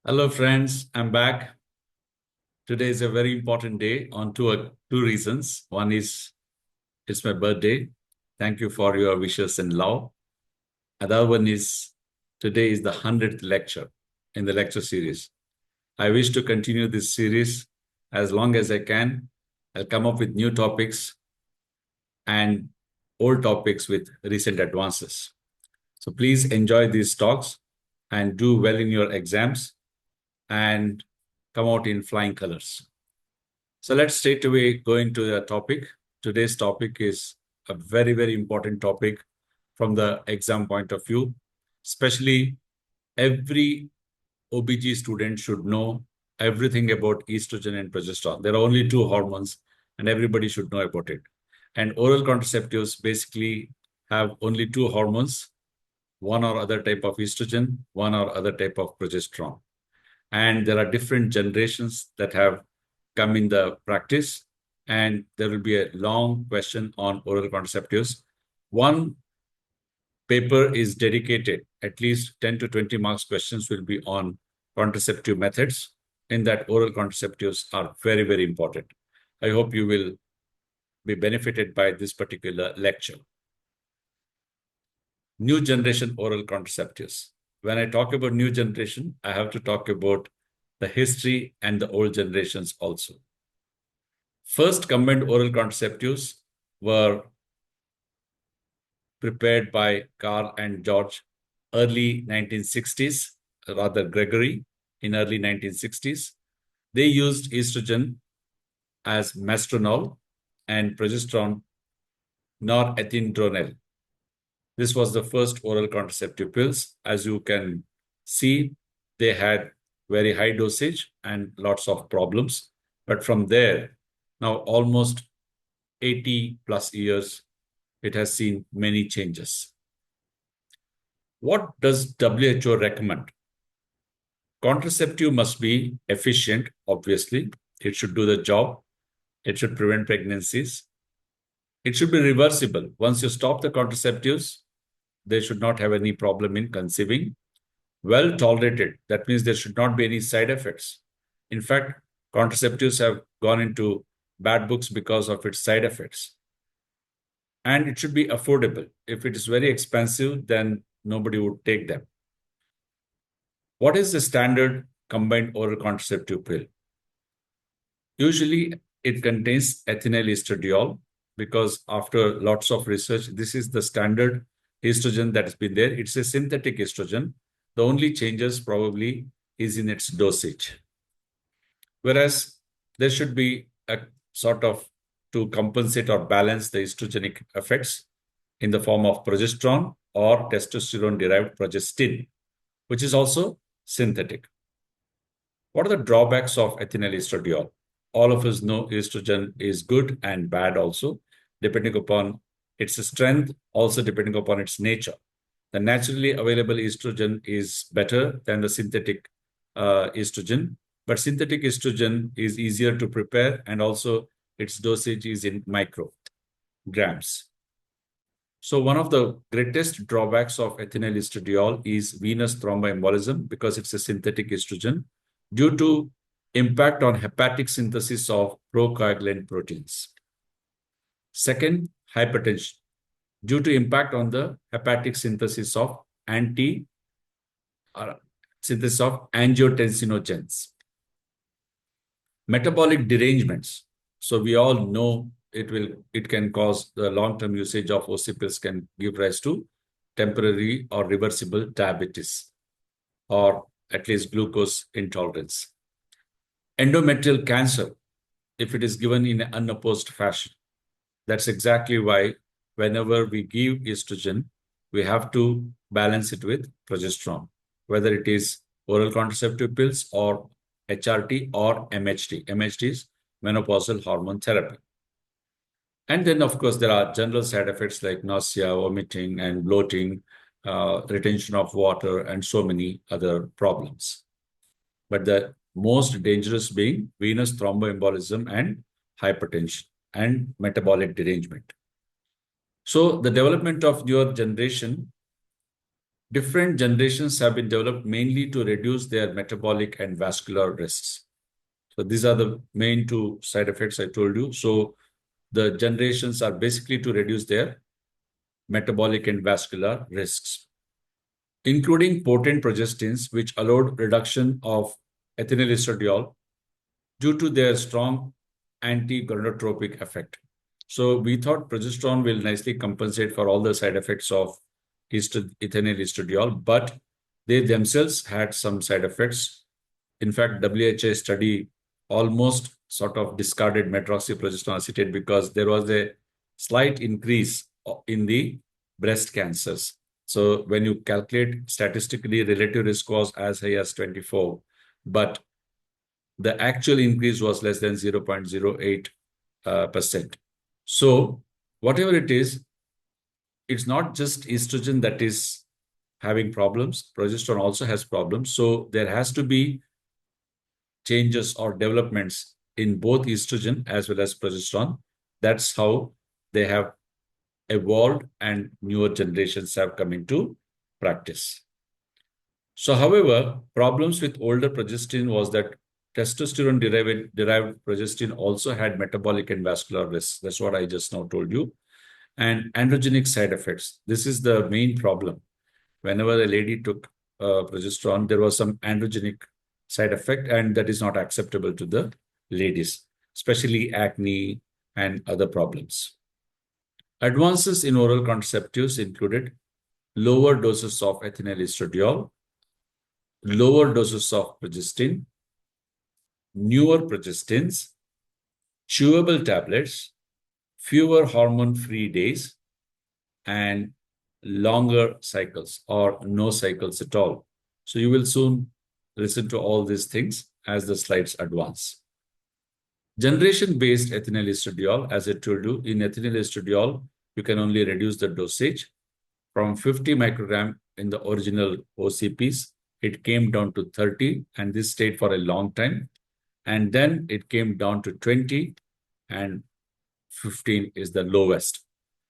Hello, friends. I'm back. Today is a very important day on two reasons. One is it's my birthday. Thank you for your wishes and love. Another one is today is the 100th lecture in the lecture series. I wish to continue this series as long as I can. I'll come up with new topics and old topics with recent advances. So please enjoy these talks and do well in your exams and come out in flying colors. So let's straight away go into the topic. Today's topic is a very, very important topic from the exam point of view. Especially every OBG student should know everything about estrogen and progesterone. There are only two hormones and everybody should know about it. And oral contraceptives basically have only two hormones, one or other type of estrogen, one or other type of progesterone. And there are different generations that have come in the practice, and there will be a long question on oral contraceptives. One paper is dedicated, at least 10 to 20 marks questions will be on contraceptive methods, in that oral contraceptives are very, very important. I hope you will be benefited by this particular lecture. New generation oral contraceptives. When I talk about new generation, I have to talk about the history and the old generations also. First combined oral contraceptives were prepared by Carl and George early 1960s, rather Gregory in early 1960s. They used estrogen as mastronol and progesterone norethindronate. This was the first oral contraceptive pills. As you can see, they had very high dosage and lots of problems. But from there, now almost 80 plus years, it has seen many changes. What does WHO recommend? Contraceptive must be efficient, obviously. It should do the job. It should prevent pregnancies. It should be reversible. Once you stop the contraceptives, they should not have any problem in conceiving. Well tolerated. That means there should not be any side effects. In fact, contraceptives have gone into bad books because of its side effects. And it should be affordable. If it is very expensive, then nobody would take them. What is the standard combined oral contraceptive pill? Usually, it contains ethinyl estradiol because after lots of research, this is the standard estrogen that has been there. It's a synthetic estrogen. The only changes probably is in its dosage. Whereas there should be a sort of to compensate or balance the estrogenic effects in the form of progesterone or testosterone-derived progestin, which is also synthetic. What are the drawbacks of ethinyl estradiol? All of us know estrogen is good and bad also, depending upon its strength, also depending upon its nature. The naturally available estrogen is better than the synthetic estrogen, but synthetic estrogen is easier to prepare and also its dosage is in micrograms. So one of the greatest drawbacks of ethinyl estradiol is venous thromboembolism because it's a synthetic estrogen due to impact on hepatic synthesis of procoagulant proteins. Second, hypertension due to impact on the hepatic synthesis of synthesis of angiotensinogens. Metabolic derangements. So we all know it can cause the long-term usage of OC pills can give rise to temporary or reversible diabetes or at least glucose intolerance. Endometrial cancer, if it is given in an unopposed fashion. That's exactly why whenever we give estrogen, we have to balance it with progesterone, whether it is oral contraceptive pills or HRT or MHT. MHT is menopausal hormone therapy. And then, of course, there are general side effects like nausea, vomiting, and bloating, retention of water, and so many other problems. But the most dangerous being venous thromboembolism and hypertension and metabolic derangement. So the development of your generation Different generations have been developed mainly to reduce their metabolic and vascular risks. So these are the main two side effects I told you. So the generations are basically to reduce their metabolic and vascular risks, including potent progestins, which allowed reduction of ethinyl estradiol due to their strong anti-gonadotropic effect. So we thought progesterone will nicely compensate for all the side effects of ethinyl estradiol, but they themselves had some side effects. In fact, WHO study almost sort of discarded medroxyprogesterone acetate because there was a slight increase in the breast cancers. So when you calculate statistically, relative risk was as high as 24, but the actual increase was less than 0.08%. So whatever it is, it's not just estrogen that is having problems. Progesterone also has problems. So there has to be changes or developments in both estrogen as well as progesterone. That's how they have evolved and newer generations have come into practice. So, however, problems with older progestin was that testosterone derived progestin also had metabolic and vascular risks. That's what I just now told you. And androgenic side effects. This is the main problem. Whenever a lady took progesterone, there was some androgenic side effect, and that is not acceptable to the ladies, especially acne and other problems. Advances in oral contraceptives included lower doses of ethinyl estradiol, lower doses of progestin, newer progestins, chewable tablets, fewer hormone-free days, and longer cycles or no cycles at all. So you will soon listen to all these things as the slides advance. Generation-based ethinyl estradiol, as I told you, in ethinyl estradiol, you can only reduce the dosage from 50 microgram in the original OCPs. It came down to 30, and this stayed for a long time. And then it came down to 20, and 15 is the lowest.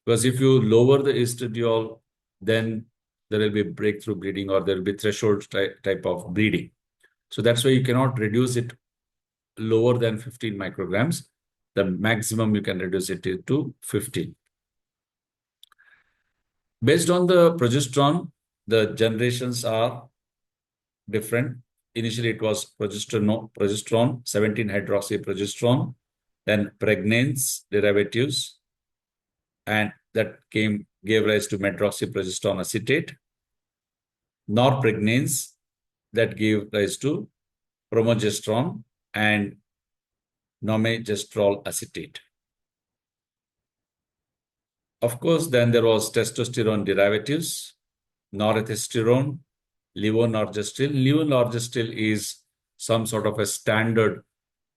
Because if you lower the estradiol, then there will be breakthrough bleeding or there will be threshold type of bleeding. So that's why you cannot reduce it lower than 15 micrograms. The maximum you can reduce it to 15. Based on the progesterone, the generations are different. Initially, it was progesterone 17-hydroxyprogesterone, then pregnance derivatives, and that gave rise to medroxyprogesterone acetate, norpregnance, that gave rise to progesterone and normegestrol acetate. Of course, then there was testosterone derivatives, norethisterone, levonorgestrel. Levonorgestrel is some sort of a standard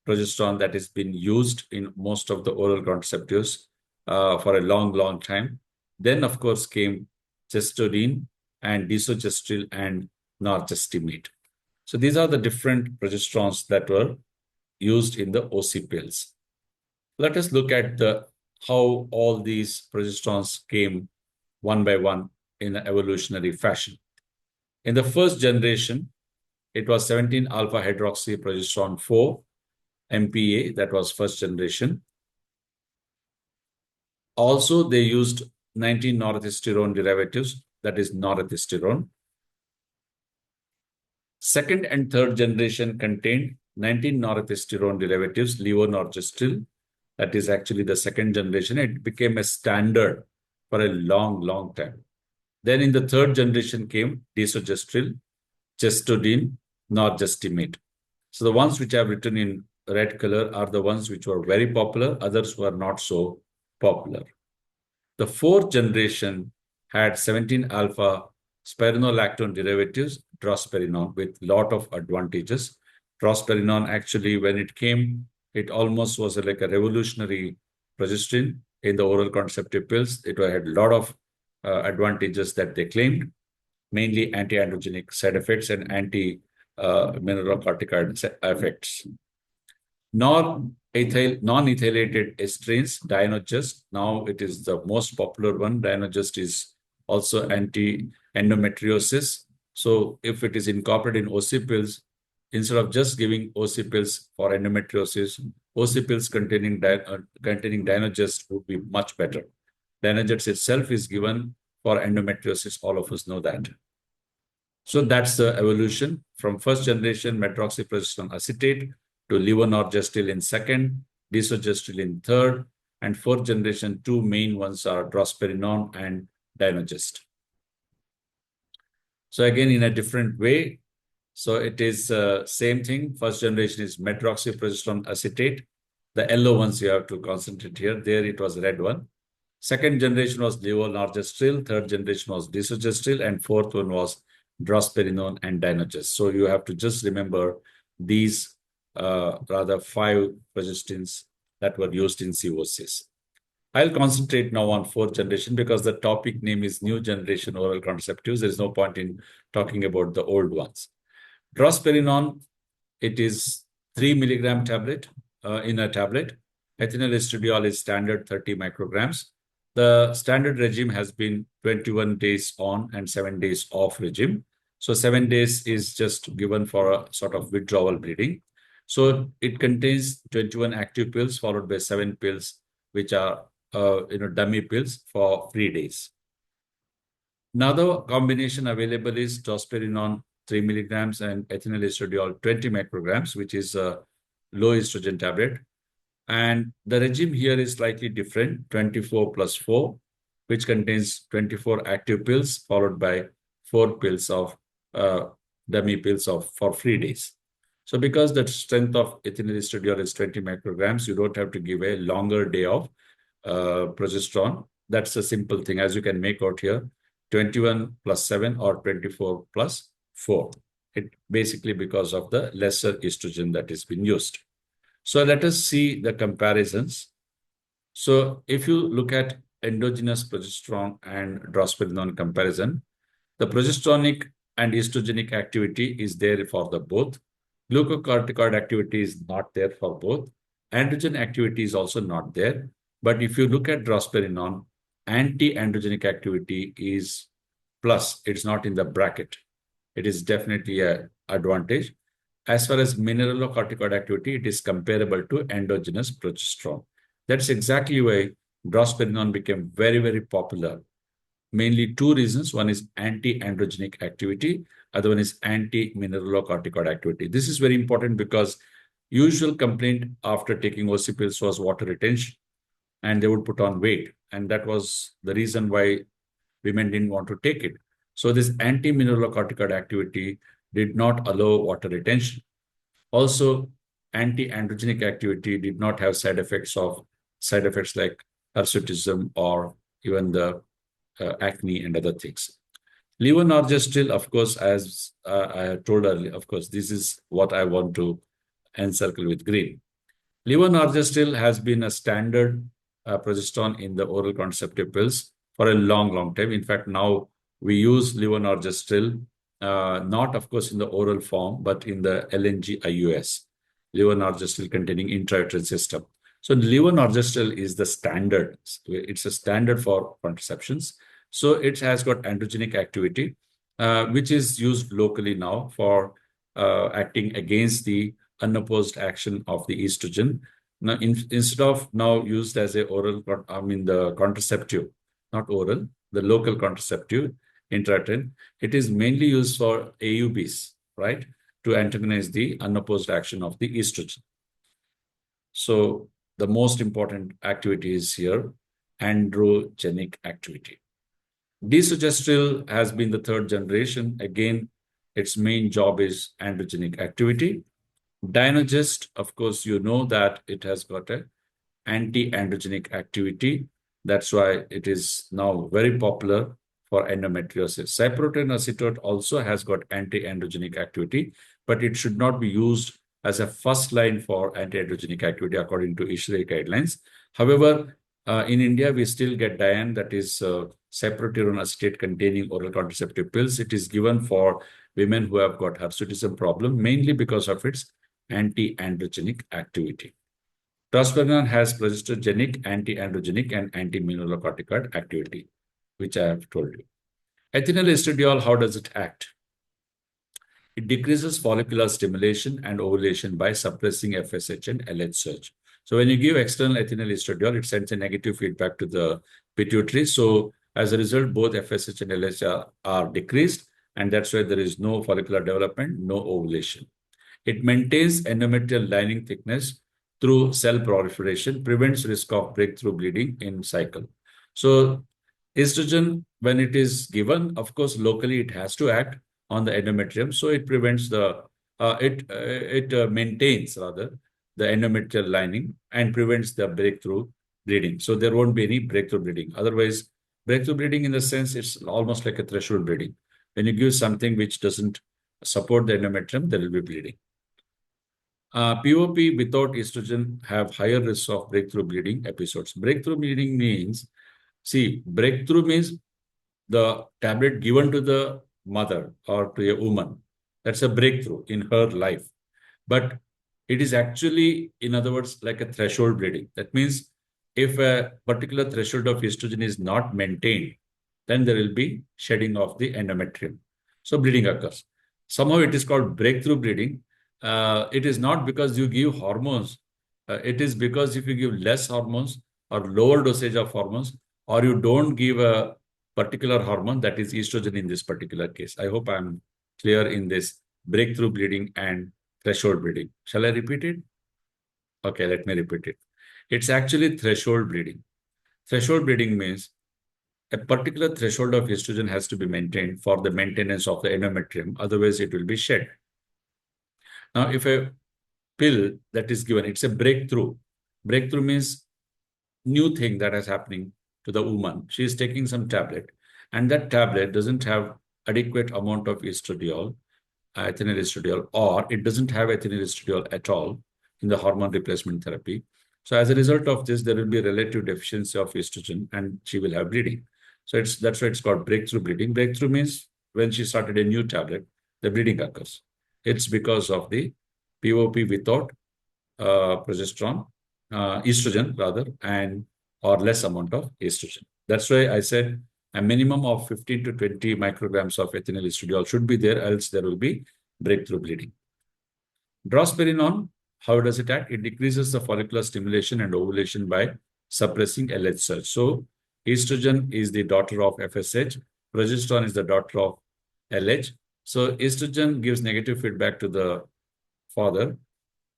progesterone that has been used in most of the oral contraceptives for a long, long time. Then, of course, came gestodine and desogestrel and norgestimate. So these are the different progesterones that were used in the OC pills. Let us look at how all these progesterones came one by one in an evolutionary fashion. In the first generation, it was 17-alpha hydroxyprogesterone 4, MPA, that was first generation. Also, they used 19 norethisterone derivatives, that is norethisterone. Second and third generation contained 19 norethisterone derivatives, levonorgestrel. That is actually the second generation. It became a standard for a long, long time. Then in the third generation came desogestrel, gestodine, norgestimate. So the ones which I have written in red color are the ones which were very popular, others were not so popular. The fourth generation had 17-alpha spironolactone derivatives, drospirenone, with lot of advantages. Drospirenone, actually, when it came, it almost was like a revolutionary progesterone in the oral contraceptive pills. It had a lot of advantages that they claimed, mainly anti-androgenic side effects and anti-mineralocorticoid effects. Non-ethylated estrins, Dynogest. Now it is the most popular one. Dynogest is also anti endometriosis. So if it is incorporated in OC pills, instead of just giving OC pills for endometriosis, OC pills containing Dynogest would be much better. Dynogest itself is given for endometriosis. All of us know that. So that's the evolution from first generation medroxyprogesterone acetate to levonorgestrel in second, desogestrel in third, and fourth generation, two main ones are drospirenone and Dynogest. So again, in a different way, so it is same thing. First generation is medroxyprogesterone acetate. The yellow ones you have to concentrate here. There it was red one. Second generation was levonorgestrel. Third generation was desogestrel. And fourth one was drospirenone and Dynogest. So you have to just remember these rather 5 progestins that were used in COCs. I'll concentrate now on fourth generation because the topic name is new generation oral contraceptives. There is no point in talking about the old ones. Drospirenone, it is 3 milligram tablet in a tablet. Ethinyl estradiol is standard 30 micrograms. The standard regime has been 21 days on and 7 days off regime. So 7 days is just given for a sort of withdrawal bleeding. So it contains 21 active pills followed by 7 pills, which are dummy pills for 3 days. Another combination available is drospirenone 3 milligrams and ethinyl estradiol 20 micrograms, which is a low estrogen tablet. And the regime here is slightly different, 24 plus 4, which contains 24 active pills followed by 4 pills of dummy pills for 3 days. So because the strength of ethinyl estradiol is 20 micrograms, you don't have to give a longer day of progesterone. That's a simple thing, as you can make out here, 21 plus 7 or 24 plus 4. It basically because of the lesser estrogen that is being used. So let us see the comparisons. So if you look at endogenous progesterone and drospirenone comparison, the progesteronic and estrogenic activity is there for the both. Glucocorticoid activity is not there for both. Androgen activity is also not there. But if you look at drospirenone, anti-androgenic activity is plus. It's not in the bracket. It is definitely an advantage. As far as mineralocorticoid activity, it is comparable to endogenous progesterone. That's exactly why drospirenone became very, very popular. Mainly 2 reasons. One is anti-androgenic activity. Other one is anti-mineralocorticoid activity. This is very important because usual complaint after taking OC pills was water retention, and they would put on weight. And that was the reason why women didn't want to take it. So this anti-mineralocorticoid activity did not allow water retention. Also, anti-androgenic activity did not have side effects like hirsutism or even the acne and other things. Levonorgestrel, of course, as I told earlier, of course, this is what I want to encircle with green. Levonorgestrel has been a standard progesterone in the oral contraceptive pills for a long, long time. In fact, now we use levonorgestrel, not, of course, in the oral form, but in the LNG IUS, levonorgestrel containing intrauterine system. So levonorgestrel is the standard. It's a standard for contraceptions. So it has got androgenic activity, which is used locally now for acting against the unopposed action of the estrogen. Now, instead of now used as a oral, the contraceptive, not oral, the local contraceptive, intrauterine, it is mainly used for AUBs, right, to antagonize the unopposed action of the estrogen. So the most important activity is here, androgenic activity. Desogestrel has been the 3rd generation. Again, its main job is androgenic activity. Dynogest, of course, you know that it has got an anti-androgenic activity. That's why it is now very popular for endometriosis. Cyproterone acetate also has got anti-androgenic activity, but it should not be used as a first line for anti-androgenic activity according to ISHRAE guidelines. However, in India, we still get DIAN, that is cyproterone acetate containing oral contraceptive pills. It is given for women who have got hirsutism problem, mainly because of its anti-androgenic activity. Drospirenone has progesterogenic, anti-androgenic, and anti-mineralocorticoid activity, which I have told you. Ethinyl estradiol, how does it act? It decreases follicular stimulation and ovulation by suppressing FSH and LH surge. So when you give external ethinyl estradiol, it sends a negative feedback to the pituitary. So as a result, both FSH and LH are decreased, and that's why there is no follicular development, no ovulation. It maintains endometrial lining thickness through cell proliferation, prevents risk of breakthrough bleeding in cycle. So estrogen, when it is given, of course, locally it has to act on the endometrium, so it prevents it maintains rather the endometrial lining and prevents the breakthrough bleeding. So there won't be any breakthrough bleeding. Otherwise, breakthrough bleeding in the sense it's almost like a threshold bleeding. When you give something which doesn't support the endometrium, there will be bleeding. POP without estrogen have higher risks of breakthrough bleeding episodes. Breakthrough bleeding means, breakthrough means the tablet given to the mother or to a woman. That's a breakthrough in her life. But it is actually, in other words, like a threshold bleeding. That means if a particular threshold of estrogen is not maintained, then there will be shedding of the endometrium. So bleeding occurs. Somehow it is called breakthrough bleeding. It is not because you give hormones. It is because if you give less hormones or lower dosage of hormones, or you don't give a particular hormone, that is estrogen in this particular case. I hope I'm clear in this breakthrough bleeding and threshold bleeding. Shall I repeat it? Okay, let me repeat it. It's actually threshold bleeding. Threshold bleeding means a particular threshold of estrogen has to be maintained for the maintenance of the endometrium. Otherwise, it will be shed. Now, if a pill that is given, it's a breakthrough. Breakthrough means new thing that is happening to the woman. She is taking some tablet, and that tablet doesn't have adequate amount of estradiol, ethinyl estradiol, or it doesn't have ethinyl estradiol at all in the hormone replacement therapy. So as a result of this, there will be relative deficiency of estrogen, and she will have bleeding. So that's why it's called breakthrough bleeding. Breakthrough means when she started a new tablet, the bleeding occurs. It's because of the POP without progesterone, estrogen rather, and or less amount of estrogen. That's why I said a minimum of 15 to 20 micrograms of ethinyl estradiol should be there, else there will be breakthrough bleeding. Drospirenone, how does it act? It decreases the follicular stimulation and ovulation by suppressing LH surge. So estrogen is the daughter of FSH, progesterone is the daughter of LH. So estrogen gives negative feedback to the father,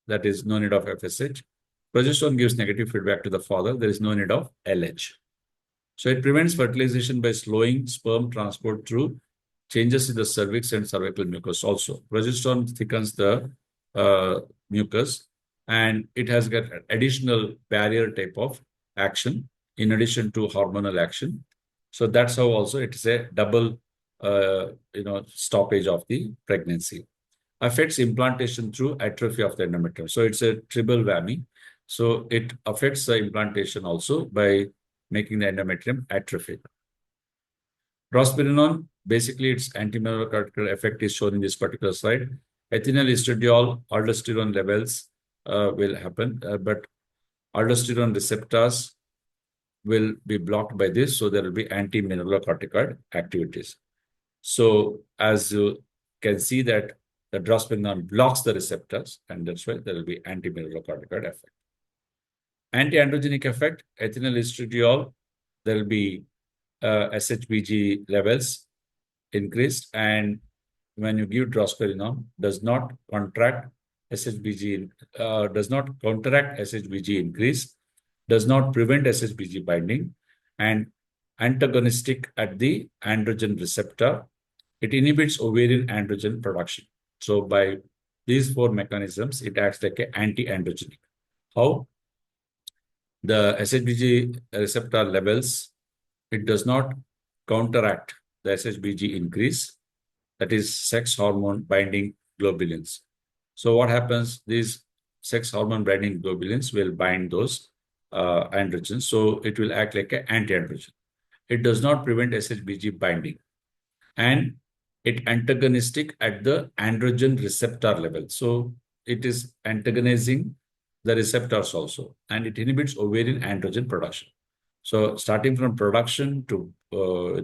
that is no need of FSH. Progesterone gives negative feedback to the father, there is no need of LH. So it prevents fertilization by slowing sperm transport through changes in the cervix and cervical mucus also. Progesterone thickens the mucus, and it has got additional barrier type of action in addition to hormonal action. So that's how also it is a double stoppage of the pregnancy. Affects implantation through atrophy of the endometrium. So it's a triple whammy. So it affects the implantation also by making the endometrium atrophy. Drospirenone, basically its anti-mineral effect is shown in this particular slide. Ethinyl estradiol, aldosterone levels will happen, but aldosterone receptors will be blocked by this, so there will be anti-mineralocorticoid activities. So as you can see that the drospirenone blocks the receptors, and that's why there will be anti-mineralocorticoid effect. Anti-androgenic effect, ethinyl estradiol, there will be SHBG levels increased, and when you give drospirenone, does not contract SHBG, does not counteract SHBG increase, does not prevent SHBG binding, and antagonistic at the androgen receptor. It inhibits ovarian androgen production. So by these four mechanisms, it acts like an anti-androgenic. How? The SHBG receptor levels, it does not counteract the SHBG increase, that is sex hormone binding globulins. So what happens? These sex hormone binding globulins will bind those androgens. So it will act like an anti-androgen. It does not prevent SHBG binding, and it antagonistic at the androgen receptor level. So it is antagonizing the receptors also, and it inhibits ovarian androgen production. So starting from production to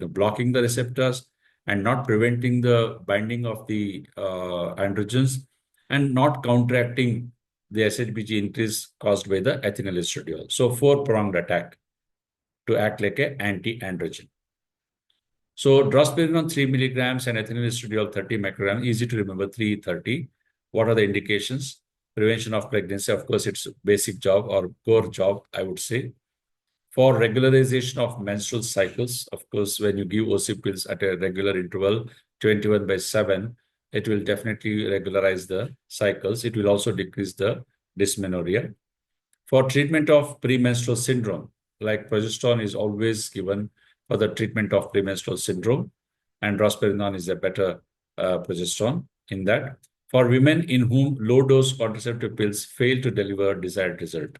blocking the receptors, and not preventing the binding of the androgens and not counteracting the SHBG increase caused by the ethinyl estradiol. So four-pronged attack to act like an anti-androgen. So drospirenone 3 milligrams and ethinyl estradiol 30 micrograms, easy to remember, 330. What are the indications? Prevention of pregnancy, of course, it's basic job or core job, I would say. For regularization of menstrual cycles, of course, when you give OC pills at a regular interval, 21/7, it will definitely regularize the cycles. It will also decrease the dysmenorrhea. For treatment of premenstrual syndrome, like progesterone is always given for the treatment of premenstrual syndrome, and drospirenone is a better progesterone in that. For women in whom low-dose contraceptive pills fail to deliver desired result.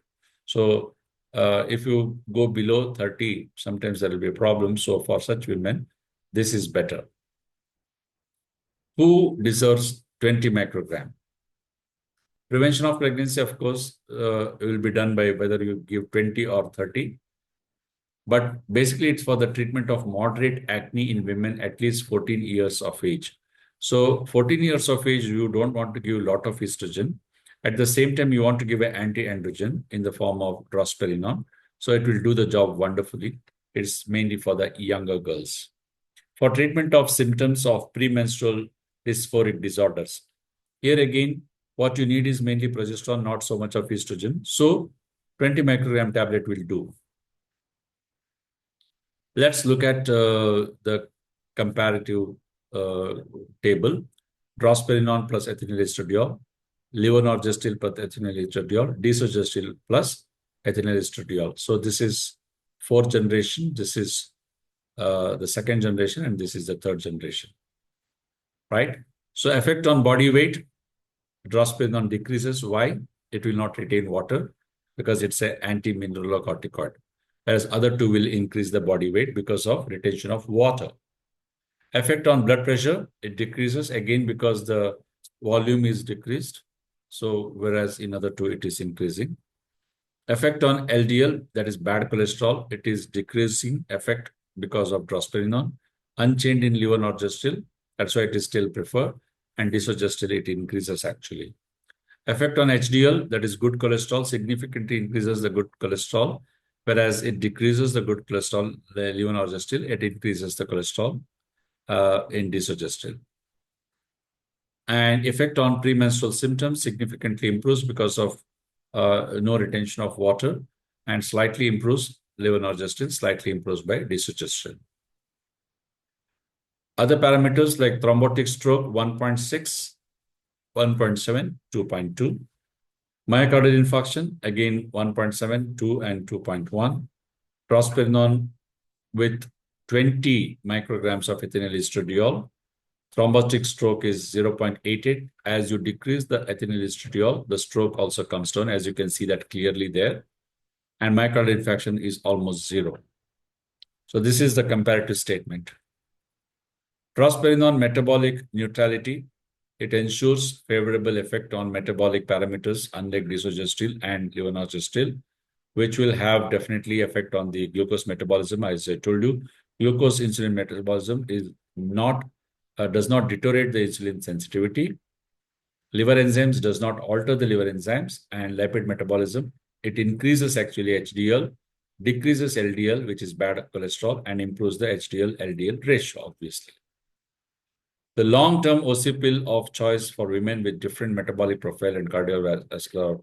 So if you go below 30, sometimes there will be a problem. So for such women, this is better. Who deserves 20 microgram? Prevention of pregnancy, of course, will be done by whether you give 20 or 30. But basically, it's for the treatment of moderate acne in women at least 14 years of age. So 14 years of age, you don't want to give a lot of estrogen. At the same time, you want to give an anti-androgen in the form of drospirenone. So it will do the job wonderfully. It's mainly for the younger girls. For treatment of symptoms of premenstrual dysphoric disorders. Here again, what you need is mainly progesterone, not so much of estrogen. So 20 microgram tablet will do. Let's look at the comparative table. Drospirenone plus ethinyl estradiol, levonorgestrel plus ethinyl estradiol, desogestrel plus ethinyl estradiol. So this is fourth generation, this is the second generation, and this is the third generation, right? So effect on body weight, drospirenone decreases. Why? It will not retain water because it's an anti-mineralocorticoid. Whereas other two will increase the body weight because of retention of water. Effect on blood pressure, it decreases again because the volume is decreased. So whereas in other two, it is increasing. Effect on LDL, that is bad cholesterol, it is decreasing effect because of drospirenone. Unchanged in levonorgestrel, that's why it is still preferred. And desogestrel, it increases actually. Effect on HDL, that is good cholesterol, significantly increases the good cholesterol, whereas it decreases the good cholesterol, the levonorgestrel, it increases the cholesterol in desogestrel. And effect on premenstrual symptoms significantly improves because of no retention of water, and slightly improves levonorgestrel, slightly improves by desogestrel. Other parameters like thrombotic stroke 1.6, 1.7, 2.2. Myocardial infarction, again 1.7, 2, and 2.1. Drospirenone with 20 micrograms of ethinyl estradiol. Thrombotic stroke is 0.88. As you decrease the ethinyl estradiol, the stroke also comes down, as you can see that clearly there. And myocardial infarction is almost zero. So this is the comparative statement. Drospirenone metabolic neutrality. It ensures favorable effect on metabolic parameters, unlike desogestrel and levonorgestrel, which will have definitely effect on the glucose metabolism. As I told you, glucose insulin metabolism is not does not deteriorate the insulin sensitivity. Liver enzymes does not alter the liver enzymes, and lipid metabolism, it increases actually HDL, decreases LDL, which is bad cholesterol, and improves the HDL-LDL ratio, obviously. The long-term OC pill of choice for women with different metabolic profile and cardiovascular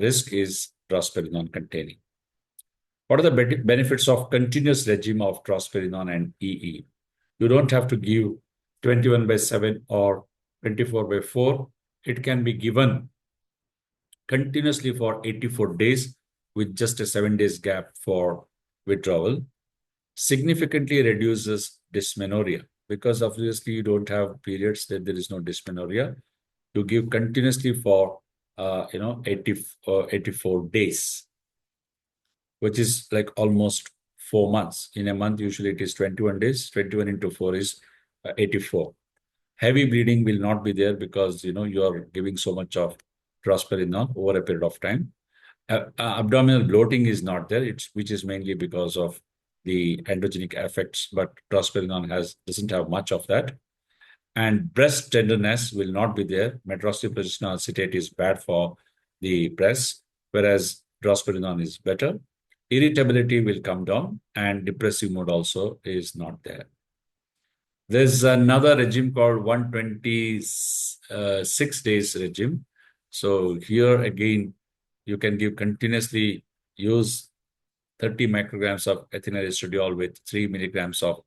risk is drospirenone containing. What are the benefits of continuous regime of drospirenone and EE? You don't have to give 21/7 or 24/4. It can be given continuously for 84 days with just a 7 days gap for withdrawal. Significantly reduces dysmenorrhea because obviously you don't have periods, that there is no dysmenorrhea. You give continuously for 84 days, which is like almost 4 months. In a month, usually it is 21 days. 21 into 4 is 84. Heavy bleeding will not be there because you are giving so much of drospirenone over a period of time. Abdominal bloating is not there, which is mainly because of the androgenic effects, but drospirenone doesn't have much of that. And breast tenderness will not be there. Medroxyprogesterone acetate is bad for the breast, whereas drospirenone is better. Irritability will come down, and depressive mood also is not there. There's another regime called 126 days regime. So here again, you can give continuously use 30 micrograms of ethinyl estradiol with 3 milligrams of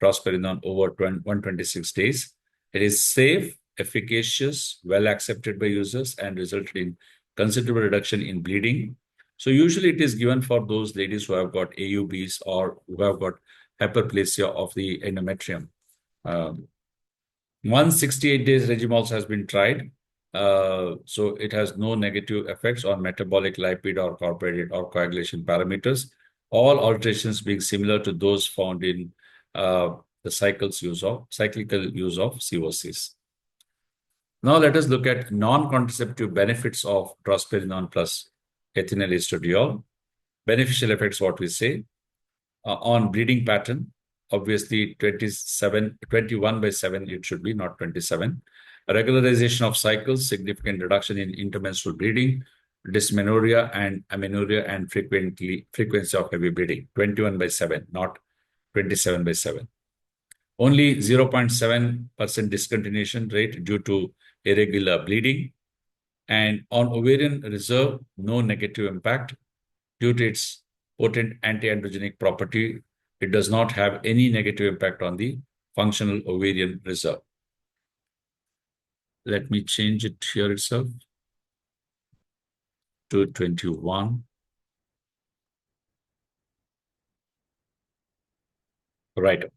drospirenone over 126 days. It is safe, efficacious, well accepted by users, and resulted in considerable reduction in bleeding. So usually it is given for those ladies who have got AUBs or who have got hyperplasia of the endometrium. 168 days regime also has been tried. So it has no negative effects on metabolic, lipid, or carbohydrate or coagulation parameters. All alterations being similar to those found in the cyclical use of COCs. Now let us look at non-contraceptive benefits of drospirenone plus ethinyl estradiol. Beneficial effects, what we say, on bleeding pattern. Obviously, 21/7 it should be, not 27. A regularization of cycles, significant reduction in intermenstrual bleeding, dysmenorrhea and amenorrhea, and frequency of heavy bleeding. 21/7, not 27/7. Only 0.7% discontinuation rate due to irregular bleeding. And on ovarian reserve, no negative impact due to its potent anti-androgenic property. It does not have any negative impact on the functional ovarian reserve. Let me change it here itself to 21. Right.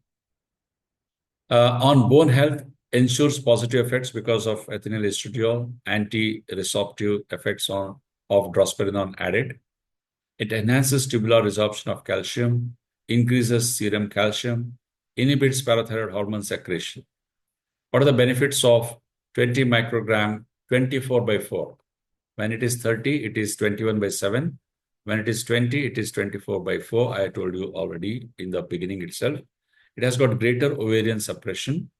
On bone health, ensures positive effects because of ethinyl estradiol, anti-resorptive effects of drospirenone added. It enhances tubular resorption of calcium, increases serum calcium, inhibits parathyroid hormone secretion. What are the benefits of 20 microgram 24/4? When it is 30, it is 21/7. When it is 20, it is 24/4. I told you already in the beginning itself. It has got greater ovarian suppression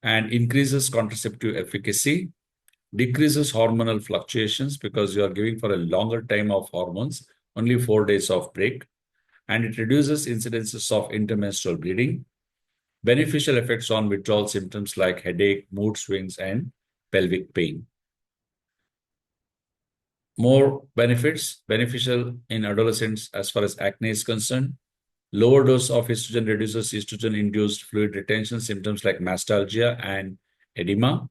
and increases contraceptive efficacy, decreases hormonal fluctuations because you are giving for a longer time of hormones, only 4 days of break, and it reduces incidences of intermenstrual bleeding. Beneficial effects on withdrawal symptoms like headache, mood swings, and pelvic pain. More benefits, beneficial in adolescents as far as acne is concerned. Lower dose of estrogen reduces estrogen-induced fluid retention symptoms like mastalgia and edema.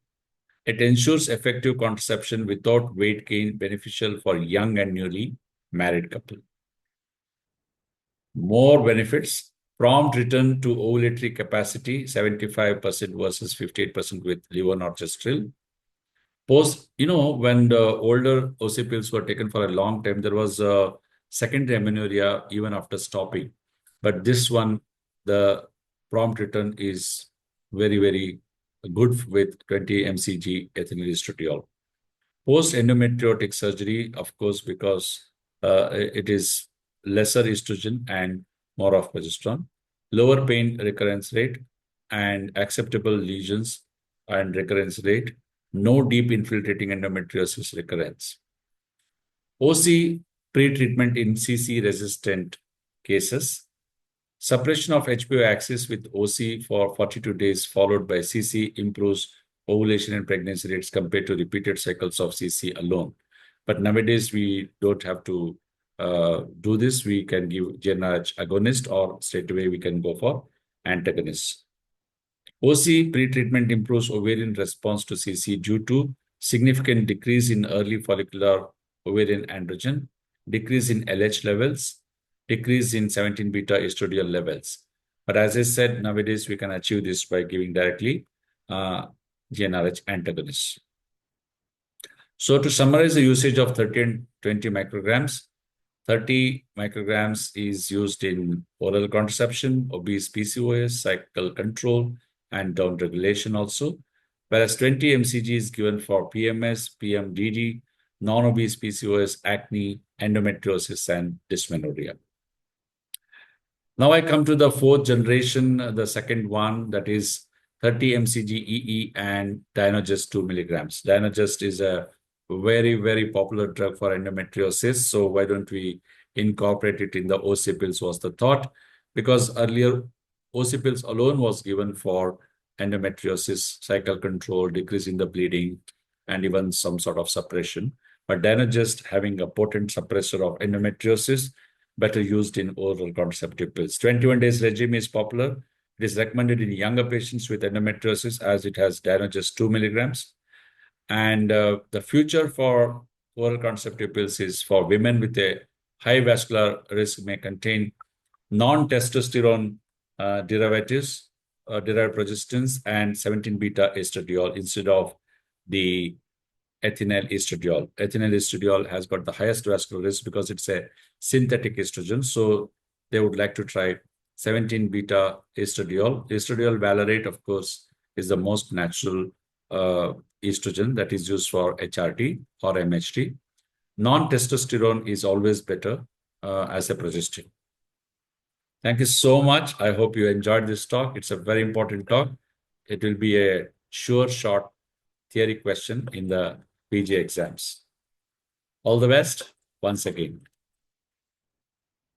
It ensures effective contraception without weight gain, beneficial for young and newly married couple. More benefits, prompt return to ovulatory capacity, 75% versus 58% with levonorgestrel. When the older OC pills were taken for a long time, there was a secondary amenorrhea even after stopping. But this one, the prompt return is very, very good with 20 mcg ethinyl estradiol. Post-endometriotic surgery, of course, because it is lesser estrogen and more of progesterone, lower pain recurrence rate and acceptable lesions and recurrence rate, no deep infiltrating endometriosis recurrence. OC pre-treatment in CC-resistant cases. Suppression of HPO axis with OC for 42 days followed by CC improves ovulation and pregnancy rates compared to repeated cycles of CC alone. But nowadays, we don't have to do this. We can give GnRH agonist or straight away we can go for antagonists. OC pre-treatment improves ovarian response to CC due to significant decrease in early follicular ovarian androgen, decrease in LH levels, decrease in 17-beta estradiol levels. But as I said, nowadays we can achieve this by giving directly GnRH antagonists. So to summarize the usage of 30 and 20 micrograms, 30 micrograms is used in oral contraception, obese PCOS, cycle control, and down regulation also, whereas 20 mcg is given for PMS, PMDD, non-obese PCOS, acne, endometriosis, and dysmenorrhea. Now I come to the fourth generation, the second one, that is 30 mcg EE and Dynogest 2 milligrams. Dynogest is a very, very popular drug for endometriosis. So why don't we incorporate it in the OC pills was the thought, because earlier OC pills alone was given for endometriosis, cycle control, decrease in the bleeding, and even some sort of suppression. But Dynogest, having a potent suppressor of endometriosis, better used in oral contraceptive pills. 21 days regime is popular. It is recommended in younger patients with endometriosis as it has Dynogest 2 milligrams. And the future for oral contraceptive pills is for women with a high vascular risk may contain non-testosterone derivatives, derived progestins, and 17-beta estradiol instead of the ethinyl estradiol. Ethinyl estradiol has got the highest vascular risk because it's a synthetic estrogen. So they would like to try 17-beta estradiol. Estradiol valerate, of course, is the most natural estrogen that is used for HRT or MHT. Non-testosterone is always better as a progestin. Thank you so much. I hope you enjoyed this talk. It's a very important talk. It will be a sure shot theory question in the PG exams. All the best once again.